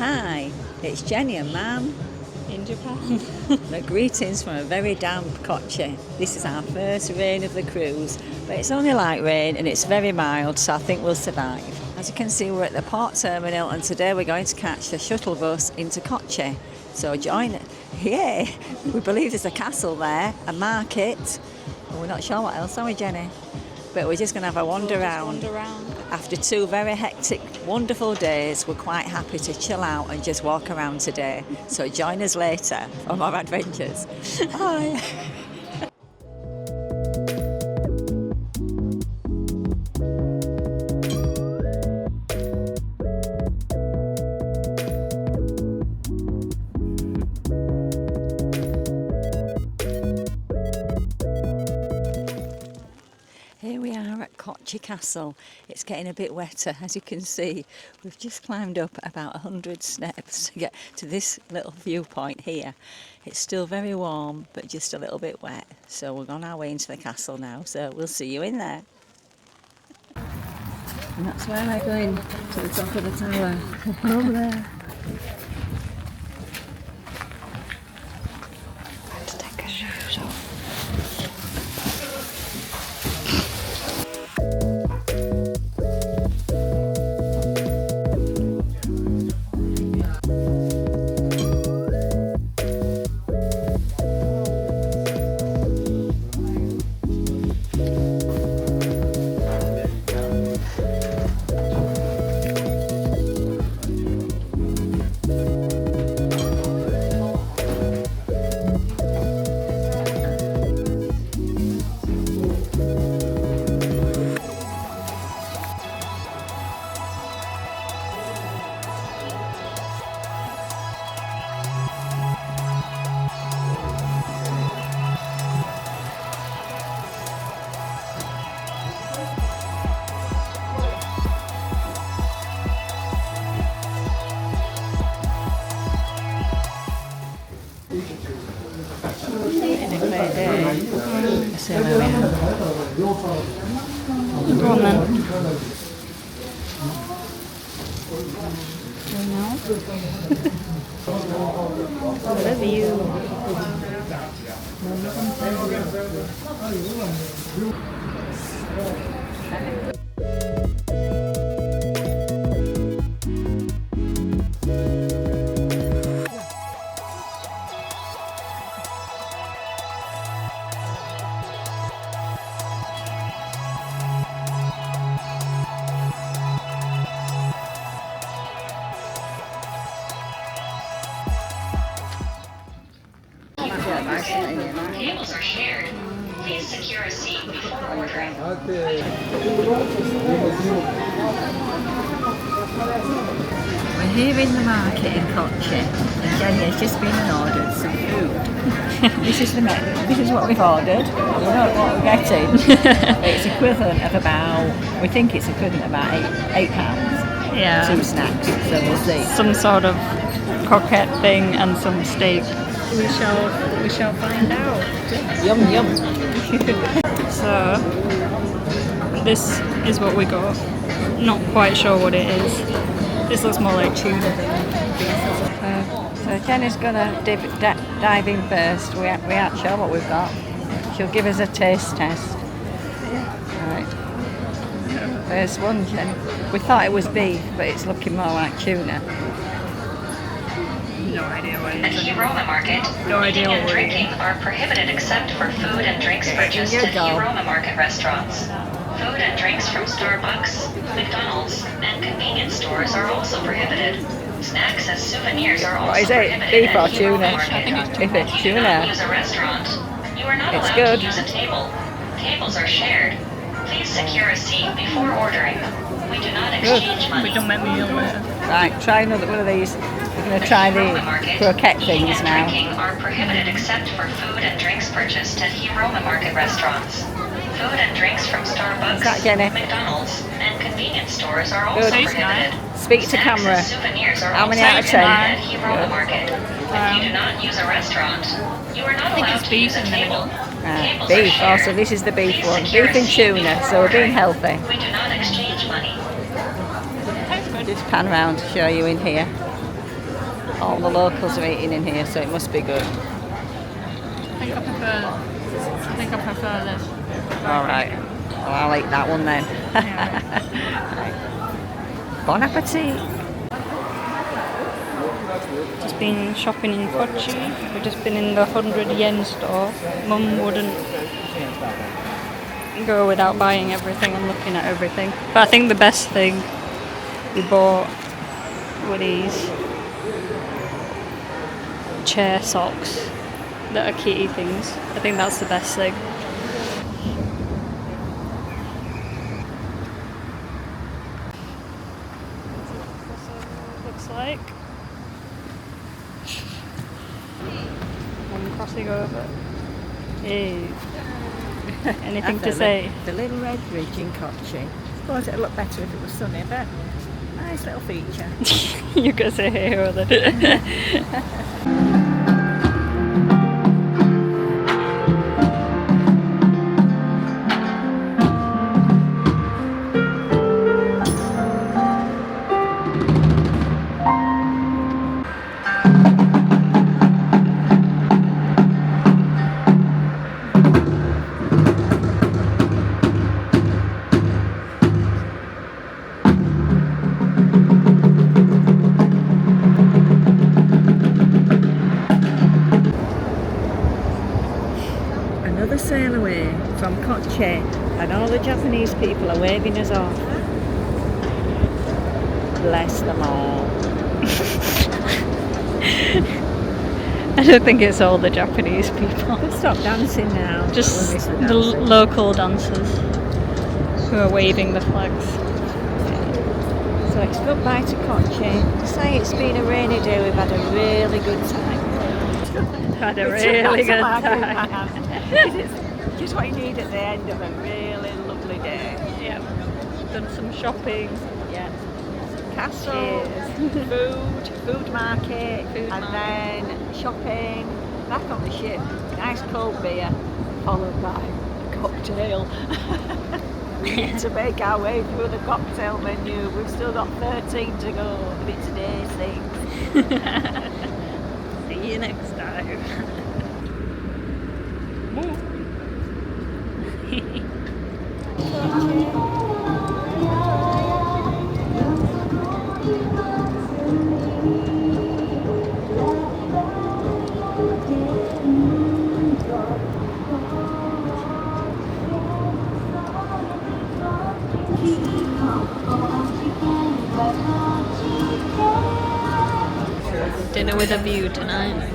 Hi, it's Jenny and Mum in Japan. Greetings from a very damp Kochi. This is our first rain of the cruise, but it's only light rain and it's very mild, so I think we'll survive. As you can see, we're at the port terminal and today we're going to catch the shuttle bus into Kochi. So join it. Yeah, we believe there's a castle there, a market, and we're not sure what else, are we, Jenny? But we're just going to have a wander around. After 2 very hectic, wonderful days, we're quite happy to chill out and just walk around today. So join us later on our adventures. Bye. Here we are at Kochi Castle. It's getting a bit wetter, as you can see. We've just climbed up about 100 steps to get to this little viewpoint here. It's still very warm, but just a little bit wet. So we're on our way into the castle now, so we'll see you in there. And that's where we're going, to the top of the tower. Over there. To take our shoes off. So where we are. Go on then. What a view. Tables are shared. Please secure a seat before ordering. We're here in the market in Kochi, and Jenny has just been and ordered some food. This is what we've ordered. We don't know what we're getting. It's equivalent of about, we think it's equivalent of about £8. Yeah. 2 snacks, so we'll see. Some sort of croquette thing and some steak. We shall find out. Yum yum. So this is what we got. Not quite sure what it is. This looks more like tuna. So Jenny's gonna dive in first. We aren't sure what we've got. She'll give us a taste test. Right. First one, Jenny. We thought it was beef, but it's looking more like tuna. No idea what it At is. Hirome Market, eating and drinking are prohibited except for food and drinks purchased at Hirome Market restaurants. Food and drinks from Starbucks, McDonald's, and convenience stores are also prohibited. Snacks as souvenirs are also prohibited Beef or at tuna? Hirome Market. If it's We do not tuna, use a restaurant. You are not it's allowed good. to use a table. Tables are shared. Please secure a seat before ordering. We do not exchange money. We don't make me ill later. Right, try another one of these. We're going to try the croquette Eating things and now. drinking are prohibited except for food and drinks purchased at Hirome Market restaurants. Food and drinks from Starbucks, Is that Jenny? McDonald's, and convenience stores are also Good. prohibited. Speak to Snacks camera. and souvenirs are How many also out of 10? prohibited at Hirome Market. If you do not use a restaurant, you are not allowed to use a table. Tables are Beef, shared. also this is the beef Please one. secure Beef a and seat tuna, before so we're being ordering. healthy. We do not exchange money. Just pan around to show you in here. All the locals are eating in here, so it must be good. I think I prefer this. All right. Well, I'll eat that one then. Right. Bon appetit. Just been shopping in Kochi. We've just been in the 100 yen store. Mum wouldn't go without buying everything and looking at everything. But I think the best thing we bought were these chair socks that are kitty things. I think that's the best thing. Looks like I'm crossing over. Hey. Anything to say? The little red bridge in Kochi. I suppose it'd look better if it was sunny, but nice little feature. You're gonna say hey or then. Another sail away from Kochi, and all the Japanese people are waving us off. Bless them all. I don't think it's all the Japanese people. We'll stop dancing now. Just We'll miss the dancing. local dancers who are waving the flags. So it's goodbye to Kochi. Say it's been a rainy day, we've had a really good time. Had a really good time. It's just what you need at the end of a really lovely day. Yeah, done some shopping. Yeah. Castle, food market, then shopping, back on the ship, nice cold beer, followed by a cocktail. We need to make our way through the cocktail menu. We've still got 13 to go, but it's day 6. See you next time. Dinner with a view tonight.